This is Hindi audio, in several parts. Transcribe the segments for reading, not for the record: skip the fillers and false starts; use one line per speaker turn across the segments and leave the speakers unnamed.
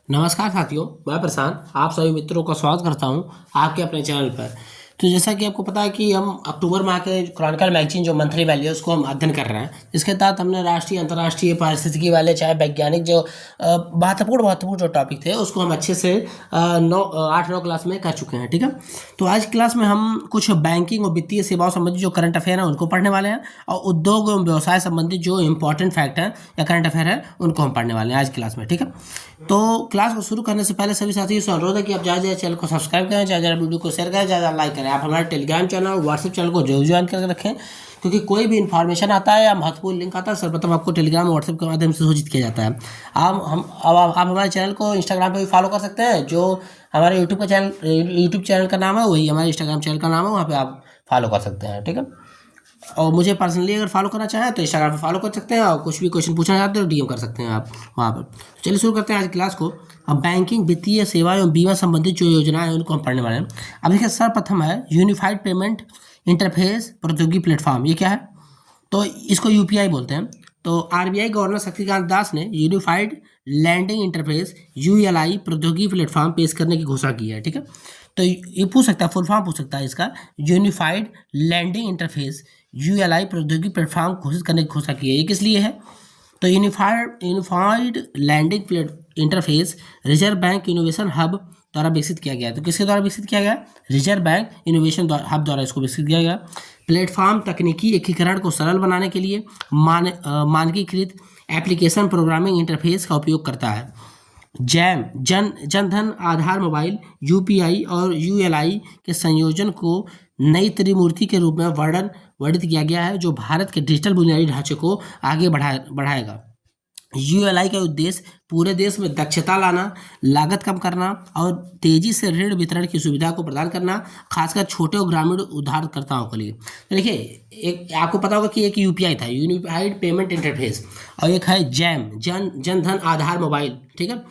नमस्कार साथियों, मैं प्रशांत आप सभी मित्रों का स्वागत करता हूं आपके अपने चैनल पर। तो जैसा कि आपको पता है कि हम अक्टूबर माह के क्रॉनिकल मैगजीन जो मंथली वैल्यू है उसको हम अध्ययन कर रहे हैं। इसके तहत हमने राष्ट्रीय अंतर्राष्ट्रीय पारिस्थितिकी वाले चाहे वैज्ञानिक जो महत्वपूर्ण महत्वपूर्ण जो टॉपिक थे उसको हम अच्छे से 8-9 क्लास में कर चुके हैं। ठीक है, तो आज की क्लास में हम कुछ बैंकिंग और वित्तीय सेवाओं संबंधित जो करंट अफेयर हैं उनको पढ़ने वाले हैं, और उद्योग एवं व्यवसाय संबंधित जो इंपॉर्टेंट फैक्ट हैं या करंट अफेयर है उनको हम पढ़ने वाले हैं आज क्लास में। ठीक है, तो क्लास को शुरू करने से पहले सभी साथियों से अनुरोध है कि आप ज़्यादा ज़्यादा चैनल को सब्सक्राइब करें, ज़्यादा ज़्यादा वीडियो को शेयर करें, ज़्यादा लाइक करें। आप हमारे टेलीग्राम चैनल और व्हाट्सएप चैनल को जरूर ज्वाइन करके रखें, क्योंकि कोई भी इन्फॉर्मेशन आता है या महत्वपूर्ण लिंक आता है सर्वप्रथम आपको टेलीग्राम और व्हाट्सएप के माध्यम से सूचित किया जाता है। आप हमारे चैनल को इंस्टाग्राम पर भी फॉलो कर सकते हैं। जो हमारे यूट्यूब चैनल का नाम है वही हमारे इंस्टाग्राम चैनल का नाम है, वहाँ पर आप फॉलो कर सकते हैं। ठीक है, और मुझे पर्सनली अगर फॉलो करना चाहें तो इंस्टाग्राम पे फॉलो कर सकते हैं, और कुछ भी क्वेश्चन पूछना चाहते हो तो डीएम कर सकते हैं आप वहाँ पर। तो चलिए शुरू करते हैं आज क्लास को। अब बैंकिंग, वित्तीय सेवा एवं बीमा संबंधित जो योजनाएं हैं उनको हम पढ़ने वाले हैं। अब देखिए, सर्वप्रथम है यूनिफाइड पेमेंट इंटरफेस प्रौद्योगिकी प्लेटफॉर्म। ये क्या है? तो इसको यूपीआई बोलते हैं। तो आरबीआई गवर्नर शक्तिकांत दास ने यूनिफाइड लैंडिंग इंटरफेस यूएलआई प्रौद्योगिकी प्लेटफॉर्म पेश करने की घोषणा की है। ठीक है, तो ये पूछ सकता है, फुल फॉर्म पूछ सकता है इसका, यूनिफाइड लैंडिंग इंटरफेस यूएलआई प्रौद्योगिकी प्लेटफॉर्म घोषित करने की घोषणा की है। ये किस लिए है? तो Unified Lending Interface Reserve Bank Innovation Hub द्वारा विकसित किया गया है। तो किसके द्वारा विकसित किया गया? रिजर्व बैंक इनोवेशन हब द्वारा इसको विकसित किया गया। प्लेटफॉर्म तकनीकी एकीकरण को सरल बनाने के लिए मानकीकृत एप्लीकेशन प्रोग्रामिंग इंटरफेस का उपयोग करता है। Jam Jan Dhan Aadhaar mobile UPI और यूएलआई के संयोजन को नई त्रिमूर्ति के रूप में वर्णित किया गया है, जो भारत के डिजिटल बुनियादी ढांचे को आगे बढ़ाएगा। यूएलआई का उद्देश्य पूरे देश में दक्षता लाना, लागत कम करना और तेजी से ऋण वितरण की सुविधा को प्रदान करना, खासकर छोटे और ग्रामीण उधारकर्ताओं के लिए। तो देखिए, एक आपको पता होगा कि एक यूपीआई था, यूनिफाइड पेमेंट इंटरफेस, और एक है जैम जनधन आधार मोबाइल। ठीक है,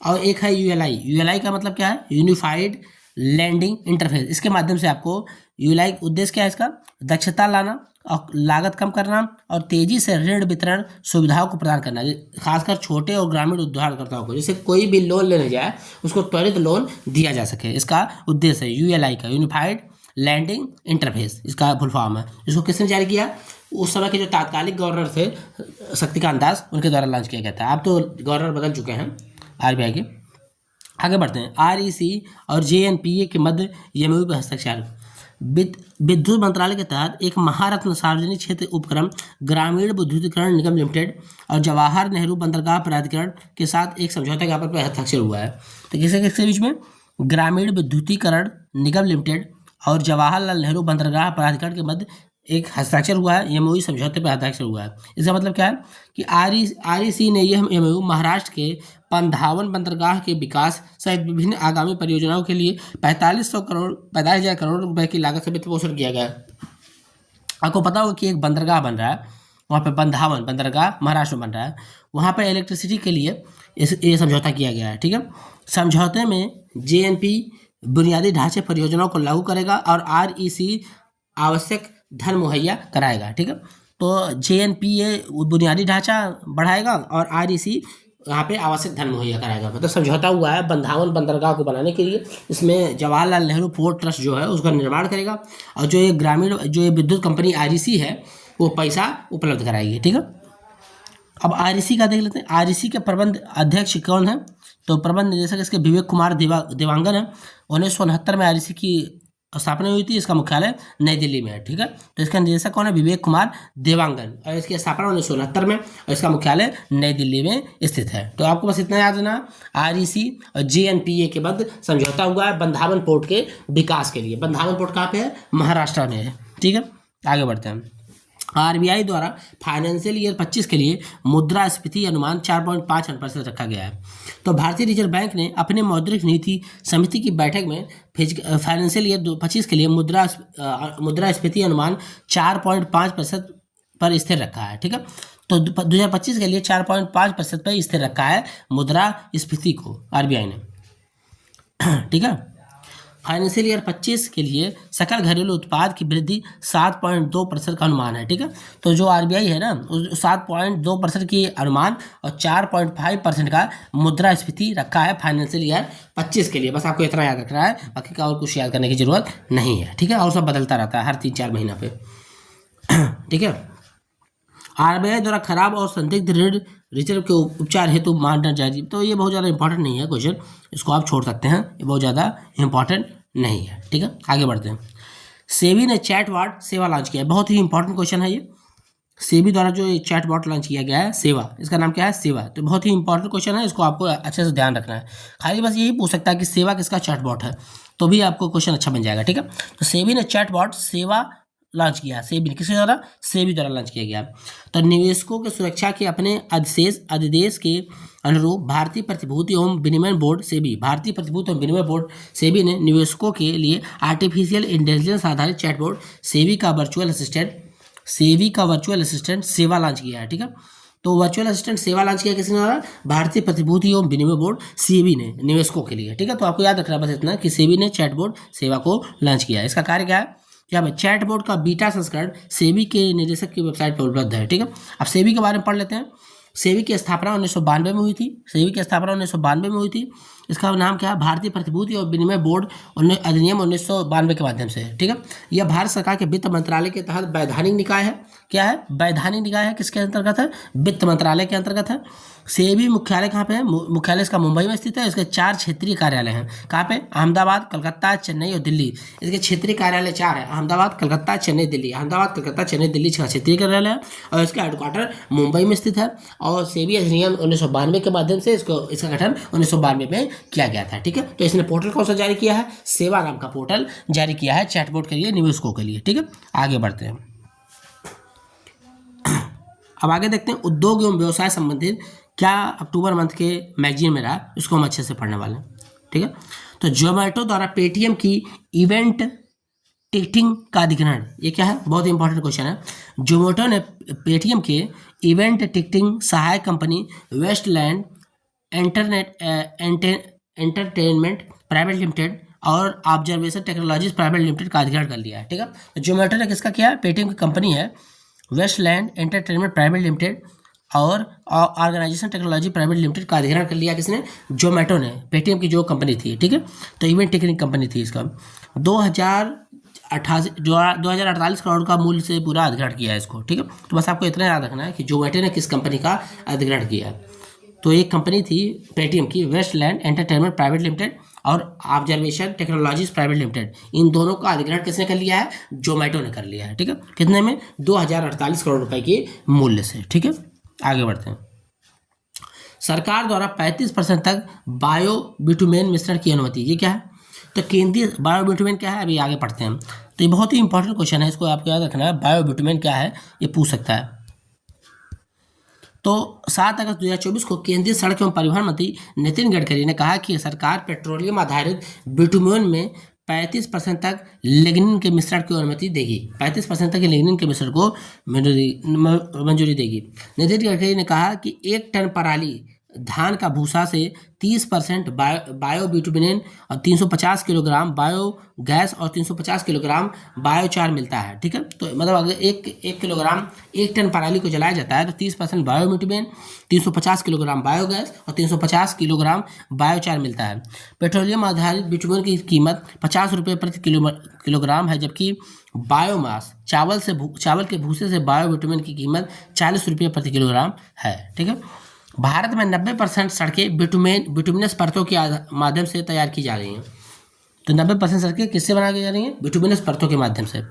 और एक है यूएलआई। यूएलआई का मतलब क्या है? Unified Lending Interface. इसके माध्यम से आपको यूएलआई उद्देश्य क्या है इसका? दक्षता लाना और लागत कम करना और तेजी से ऋण वितरण सुविधाओं को प्रदान करना, खासकर छोटे और ग्रामीण उधारकर्ताओं को, जैसे कोई भी लोन लेने जाए उसको त्वरित लोन दिया जा सके। इसका उद्देश्य है यूएलआई का, यूनिफाइड लैंडिंग इंटरफेस, इसका फुल फॉर्म है। इसको किसने जारी किया? उस समय के जो तात्कालिक गवर्नर थे शक्तिकांत दास, उनके द्वारा लॉन्च किया गया था। अब तो गवर्नर बदल चुके हैं आरबीआई के। आगे बढ़ते हैं। आरईसी और जेएनपीए के मध्य एमओयू पर हस्ताक्षर। विद्युत मंत्रालय के तहत एक महारत्न सार्वजनिक क्षेत्र उपक्रम ग्रामीण विद्युतीकरण निगम लिमिटेड और जवाहर नेहरू बंदरगाह प्राधिकरण के साथ एक समझौता ज्ञापन पर हस्ताक्षर हुआ है। तो किसके किसके बीच में? ग्रामीण विद्युतीकरण निगम लिमिटेड और जवाहरलाल नेहरू बंदरगाह प्राधिकरण के मध्य एक हस्ताक्षर हुआ है, एमओयू समझौते पर हस्ताक्षर हुआ है। इसका मतलब क्या है कि आरईसी ने यह एमओयू महाराष्ट्र के पंधावन बंदरगाह के विकास सहित विभिन्न आगामी परियोजनाओं के लिए 45,000 करोड़ रुपए की लागत से वित्त पोषण किया गया है। आपको पता होगा कि एक बंदरगाह बन रहा है, वहाँ पे पंधावन बंदरगाह महाराष्ट्र में बन रहा है, वहाँ पर इलेक्ट्रिसिटी के लिए ये समझौता किया गया है। ठीक है, समझौते में जेएनपी बुनियादी ढांचे परियोजनाओं को लागू करेगा और आरईसी आवश्यक धन मुहैया कराएगा। ठीक है, तो जेएनपीए बुनियादी ढांचा बढ़ाएगा और आरईसी यहाँ पे आवश्यक धन मुहैया कराएगा। मतलब समझौता हुआ है बंधावन बंदरगाह को बनाने के लिए। इसमें जवाहरलाल नेहरू पोर्ट ट्रस्ट जो है उसका निर्माण करेगा, और जो ये विद्युत कंपनी आरईसी है वो पैसा उपलब्ध कराएगी। ठीक है, अब आरईसी का देख लेते हैं। आरईसी के प्रबंध अध्यक्ष कौन है? तो प्रबंध निदेशक इसके विवेक कुमार देवांगन है। 1969 में आरईसी की स्थापना हुई थी। इसका मुख्यालय नई दिल्ली में है। ठीक है, तो इसका निदेशक कौन है? विवेक कुमार देवांगन, और इसकी स्थापना 1969 में और इसका मुख्यालय नई दिल्ली में स्थित है। तो आपको बस इतना याद रखना, आरईसी और जेएनपीए के मध्य समझौता हुआ है बंधावन पोर्ट के विकास के लिए। बंधावन पोर्ट कहाँ पे है? महाराष्ट्र में है। ठीक है, आगे बढ़ते हैं। आरबीआई द्वारा फाइनेंशियल ईयर 25 के लिए मुद्रास्फीति अनुमान 4.5% रखा गया है। तो भारतीय रिजर्व बैंक ने अपने मौद्रिक नीति समिति की बैठक में फाइनेंशियल ईयर 25 के लिए मुद्रास्फीति अनुमान 4.5% पर स्थिर रखा है। ठीक है, तो 2025 के लिए 4.5% पर स्थिर रखा है मुद्रास्फीति को आरबीआई ने। ठीक है, फाइनेंशियल ईयर 25 के लिए सकल घरेलू उत्पाद की वृद्धि 7.2% का अनुमान है। ठीक है, तो जो आरबीआई है ना, 7.2% की अनुमान और 4.5% का मुद्रास्फीति रखा है फाइनेंशियल ईयर 25 के लिए। बस आपको इतना याद रखना है, बाकी का और कुछ याद करने की जरूरत नहीं है। ठीक है, और सब बदलता रहता है हर 3-4 महीना पे। ठीक है, आरबीआई द्वारा खराब और संदिग्ध ऋण रिजर्व के उपचार हेतु मानना जारी। तो ये बहुत ज़्यादा इंपॉर्टेंट नहीं है क्वेश्चन, इसको आप छोड़ सकते हैं, ये बहुत ज़्यादा इंपॉर्टेंट नहीं है। ठीक है, आगे बढ़ते हैं। सेबी ने चैटबॉट सेवा लॉन्च किया है, बहुत ही इंपॉर्टेंट क्वेश्चन है ये। सेबी द्वारा जो ये चैटबॉट लॉन्च किया गया है सेवा, इसका नाम क्या है? सेवा। तो बहुत ही इंपॉर्टेंट क्वेश्चन है, इसको आपको अच्छे से ध्यान रखना है। खाली बस यही पूछ सकता है कि सेवा किसका चैटबॉट है, तो भी आपको क्वेश्चन अच्छा बन जाएगा। ठीक है, तो सेबी ने चैटबॉट सेवा लॉन्च किया। सेबी किसके द्वारा? सेबी द्वारा लॉन्च किया गया। तो निवेशकों की सुरक्षा के अपने अधिदेश के अनुरूप भारतीय प्रतिभूति एवं विनिमय बोर्ड सेबी, भारतीय प्रतिभूति एवं विनिमय बोर्ड सेबी ने निवेशकों के लिए आर्टिफिशियल इंटेलिजेंस आधारित चैटबॉट सेबी का वर्चुअल असिस्टेंट सेवा लॉन्च किया है। ठीक है, तो वर्चुअल असिस्टेंट सेवा लॉन्च किया किसने द्वारा? भारतीय प्रतिभूति एवं विनिमय बोर्ड सेबी ने निवेशकों के लिए। ठीक है, तो आपको याद रखना बस इतना कि सेबी ने चैटबॉट सेवा को लॉन्च किया है। इसका कार्य क्या है? क्या है? चैटबॉट का बीटा संस्करण सेबी के निदेशक की वेबसाइट पर उपलब्ध है। ठीक है, अब सेबी के बारे में पढ़ लेते हैं। सेबी की स्थापना 1992 में हुई थी। सेबी की स्थापना 1992 में हुई थी। इसका नाम क्या है? भारतीय प्रतिभूति और विनिमय बोर्ड अधिनियम 1992 के माध्यम से। ठीक है, यह भारत सरकार के वित्त मंत्रालय के तहत वैधानिक निकाय है। क्या है? वैधानिक निकाय है। किसके अंतर्गत है? वित्त मंत्रालय के अंतर्गत है। सेबी मुख्यालय कहाँ पे है? मुख्यालय इसका मुंबई में स्थित है। इसके 4 क्षेत्रीय कार्यालय हैं। कहाँ पे? अहमदाबाद, कलकत्ता, चेन्नई और दिल्ली। इसके क्षेत्रीय कार्यालय 4 है, अहमदाबाद, कलकत्ता, चेन्नई, दिल्ली। अहमदाबाद, कलकत्ता, चेन्नई, दिल्ली का क्षेत्रीय कार्यालय है और इसका हेडक्वार्टर मुंबई में स्थित है। और सेबी अधिनियम 1992 के माध्यम से इसका गठन 1992 में किया गया था। ठीक है, तो इसने पोर्टल कौन सा जारी किया है? सेवा नाम का पोर्टल जारी किया है चैटबॉट के लिए, निवेशकों के लिए। ठीक है, आगे बढ़ते हैं। अब आगे देखते हैं उद्योग एवं व्यवसाय संबंधित क्या अक्टूबर मंथ के मैगजीन में रहा, इसको हम अच्छे से पढ़ने वाले हैं। ठीक है, तो जोमेटो द्वारा पेटीएम की इवेंट टिकटिंग का अधिग्रहण, ये क्या है? बहुत इंपॉर्टेंट क्वेश्चन है। जोमेटो ने पेटीएम के इवेंट टिकटिंग सहायक company Wasteland Entertainment Private Limited और ऑब्जर्वेशन टेक्नोलॉजीज प्राइवेट लिमिटेड का अधिग्रहण कर लिया है। ठीक है, तो जोमेटो ने किसका किया? पेटीएम की कंपनी है वेस्टलैंड एंटरटेनमेंट प्राइवेट लिमिटेड और ऑर्गेनाइजेशन टेक्नोलॉजी प्राइवेट लिमिटेड का अधिग्रहण कर लिया। किसने? जोमेटो ने, पेटीएम की जो कंपनी थी। ठीक है, तो इवेंट टिकटिंग कंपनी थी। इसका 2048 करोड़ का मूल्य से पूरा अधिग्रहण किया है इसको। ठीक है, तो बस आपको इतना याद रखना है कि जोमेटो ने किस कंपनी का अधिग्रहण किया है। तो एक कंपनी थी पेटीएम की वेस्टलैंड एंटरटेनमेंट प्राइवेट लिमिटेड और ऑब्जर्वेशन टेक्नोलॉजीज प्राइवेट लिमिटेड, इन दोनों का अधिग्रहण किसने कर लिया है? जोमेटो ने कर लिया है। ठीक है, कितने में? 2048 करोड़ रुपए के मूल्य से। ठीक है, आगे बढ़ते हैं। सरकार द्वारा 35% तक बायो बिटुमेन मिश्रण की अनुमति, ये क्या है? तो केंद्रीय बायो बिटुमेन क्या है, अभी आगे पढ़ते हैं। तो ये बहुत ही इंपॉर्टेंट क्वेश्चन है, इसको आपको याद रखना है। बायो बिटुमेन क्या है, ये पूछ सकता है। तो 7 अगस्त 2024 को केंद्रीय सड़क एवं परिवहन मंत्री नितिन गडकरी ने कहा कि सरकार पेट्रोलियम आधारित बिटुमेन में 35% तक लिग्निन के मिश्रण की अनुमति देगी। 35% तक लिग्निन के मिश्रण को मंजूरी देगी। नितिन गडकरी ने कहा कि 1 टन पराली धान का भूसा से 30% बायो बिटुमेन और 350 किलोग्राम बायो गैस और 350 किलोग्राम बायोचार मिलता है। ठीक है, तो मतलब अगर एक किलोग्राम 1 टन पराली को जलाया जाता है तो 30% बायो बिटुमेन, 350 किलोग्राम बायोगैस और 350 किलोग्राम बायोचार मिलता है। पेट्रोलियम आधारित बिटुमेन की कीमत 50 रुपये प्रति किलोग्राम है, जबकि बायोमास चावल के भूसे से बायो बिटुमेन की कीमत 40 रुपये प्रति किलोग्राम है। ठीक है, भारत में 90% सड़कें बिटुमिनस परतों के माध्यम से तैयार की जा रही हैं। तो 90% सड़कें किससे बनाई जा रही हैं? बिटुमिनस परतों के माध्यम से।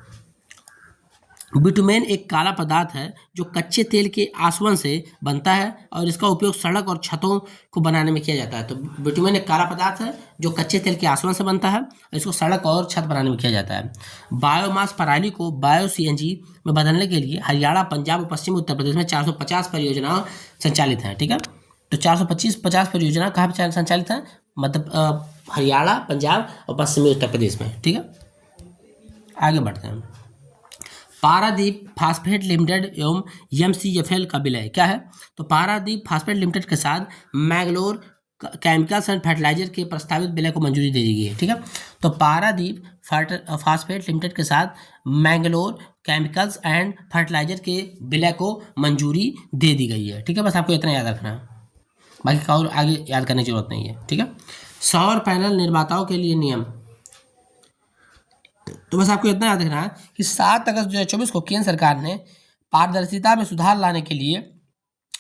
बिटुमेन एक काला पदार्थ है जो कच्चे तेल के आसवन से बनता है और इसका उपयोग सड़क और छतों को बनाने में किया जाता है। तो बिटुमेन एक काला पदार्थ है जो कच्चे तेल के आसवन से बनता है और इसको सड़क और छत बनाने में किया जाता है। बायोमास पराली को बायो सीएनजी में बदलने के लिए हरियाणा, पंजाब और पश्चिमी उत्तर प्रदेश में 450 परियोजनाएं संचालित हैं। ठीक है, तो 450 परियोजना कहाँ पर संचालित है? मतलब हरियाणा, पंजाब और पश्चिमी उत्तर प्रदेश में। ठीक है, आगे बढ़ते हैं। पारादीप फास्फेट लिमिटेड एवं एमसीएफएल का विलय क्या है? तो पारादीप फास्फेट लिमिटेड के साथ मैंगलोर केमिकल्स एंड फर्टिलाइजर के प्रस्तावित विलय को मंजूरी दे दी गई है। ठीक है, तो पारादीप फास्फेट लिमिटेड के साथ मैंगलोर केमिकल्स एंड फर्टिलाइजर के विलय को मंजूरी दे दी गई है। ठीक है, बस आपको इतना याद रखना है, बाकी का और आगे याद करने की जरूरत नहीं है। ठीक है, सौर पैनल निर्माताओं के लिए नियम, तो बस आपको इतना याद रखना है कि 7 अगस्त 2024 को केंद्र सरकार ने पारदर्शिता में सुधार लाने के लिए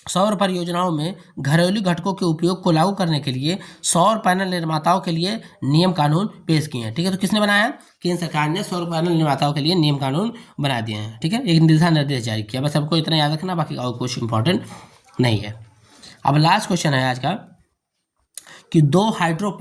सौर परियोजनाओं में घरेलू घटकों के उपयोग को लागू करने के लिए सौर पैनल निर्माताओं के लिए नियम कानून पेश किए हैं। ठीक है, तो किसने बनाया? केंद्र सरकार ने सौर पैनल निर्माताओं के लिए नियम कानून बना दिए हैं। ठीक है, एक दिशा निर्देश जारी किया, बस आपको इतना याद रखना, बाकी और कुछ इंपॉर्टेंट नहीं है। अब लास्ट क्वेश्चन है आज का कि दो हाइड्रो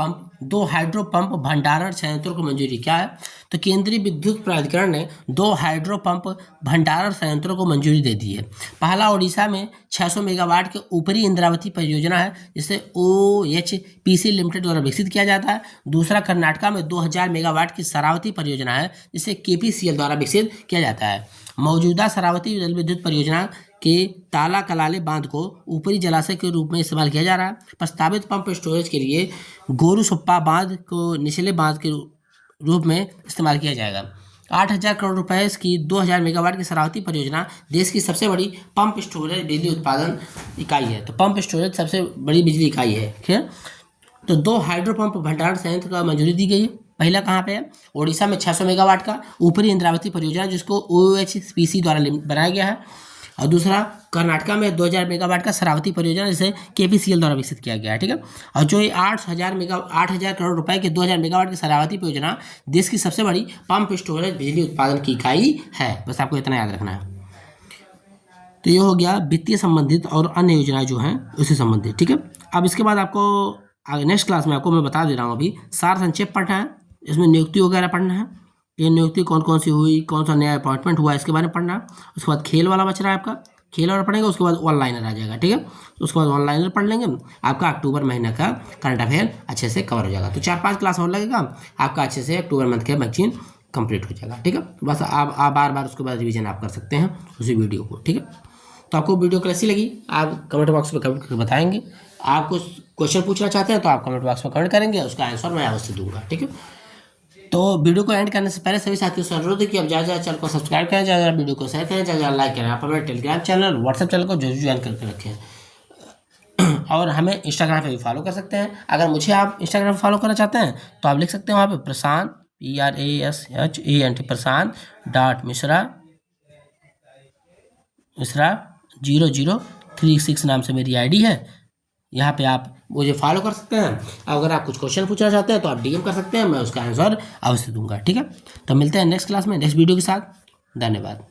पंप भंडारण संयंत्रों को मंजूरी। क्या है? तो केंद्रीय विद्युत प्राधिकरण ने 2 हाइड्रो पंप भंडारण संयंत्रों को मंजूरी दे दी है। पहला ओडिशा में 600 मेगावाट के ऊपरी इंद्रावती परियोजना है, जिसे OHPC लिमिटेड द्वारा विकसित किया जाता है। दूसरा कर्नाटका में 2000 मेगावाट की शरावती परियोजना है, जिसे KPCL द्वारा विकसित किया जाता है। मौजूदा शरावती जल विद्युत परियोजना के ताला कलाले बांध को ऊपरी जलाशय के रूप में इस्तेमाल किया जा रहा है। प्रस्तावित पंप स्टोरेज के लिए गोरुसुप्पा बांध को निचले बांध के रूप में इस्तेमाल किया जाएगा। 8,000 करोड़ रुपए की 2000 मेगावाट की शरावती परियोजना देश की सबसे बड़ी पंप स्टोरेज बिजली उत्पादन इकाई है। तो पंप स्टोरेज सबसे बड़ी बिजली इकाई है। ठीक है, तो 2 हाइड्रो पंप भंडारण संयंत्र का मंजूरी दी गई है। पहला कहाँ पे है? ओडिशा में 600 मेगावाट का ऊपरी इंद्रावती परियोजना, जिसको OHPC द्वारा बनाया गया है। और दूसरा कर्नाटका में 2000 मेगावाट का शरावती परियोजना, जिसे KPCL द्वारा विकसित किया गया है। ठीक है, और जो ये 8,000 करोड़ रुपए के 2000 मेगावाट की शरावती परियोजना देश की सबसे बड़ी पंप स्टोरेज बिजली उत्पादन की इकाई है। बस आपको इतना याद रखना है। तो ये हो गया वित्तीय संबंधित और अन्य योजनाएं जो हैं उससे संबंधित। ठीक है, अब इसके बाद आपको नेक्स्ट क्लास में आपको मैं बता दे रहा हूँ, अभी सार संक्षेप पढ़ना है, इसमें नियुक्ति वगैरह पढ़ना है, ये नियुक्ति कौन कौन सी हुई, कौन सा नया अपॉइंटमेंट हुआ, इसके बारे में पढ़ना है। उसके बाद खेल वाला बच रहा है आपका, खेल वाला पढ़ेंगे, उसके बाद ऑनलाइनर आ जाएगा। ठीक है, उसके बाद ऑनलाइनर पढ़ लेंगे, आपका अक्टूबर महीने का करंट अफेयर अच्छे से कवर हो जाएगा। तो 4-5 क्लास और लगेगा, आपका अच्छे से अक्टूबर मंथ के मैगजीन कंप्लीट हो जाएगा। ठीक है, बस आप बार बार उसके बाद रिवीजन आप कर सकते हैं उसी वीडियो को। ठीक है, तो आपको वीडियो कैसी लगी आप कमेंट बॉक्स में कमेंट करके बताएंगे। आप कुछ क्वेश्चन पूछना चाहते हैं तो आप कमेंट बॉक्स में कमेंट करेंगे, उसका आंसर मैं अवश्य दूंगा। ठीक है, तो वीडियो को एंड करने से पहले सभी साथियों से अनुरोध है कि आप ज़्यादा चैनल को सब्सक्राइब करें, ज़्यादा वीडियो को शेयर करें, ज़्यादा लाइक करें। आप हमारे टेलीग्राम चैनल, व्हाट्सएप चैनल को जरूर ज्वाइन करके रखें और हमें इंस्टाग्राम पे भी फॉलो कर सकते हैं। अगर मुझे आप इंस्टाग्राम फॉलो करना चाहते हैं तो आप लिख सकते हैं वहाँ पे प्रशांत PRASHANT मिश्रा 0036 नाम से मेरी ID है। यहाँ पे आप मुझे फॉलो कर सकते हैं। अगर आप कुछ क्वेश्चन पूछना चाहते हैं तो आप DM कर सकते हैं, मैं उसका आंसर अवश्य दूंगा। ठीक है, तो मिलते हैं नेक्स्ट क्लास में नेक्स्ट वीडियो के साथ। धन्यवाद।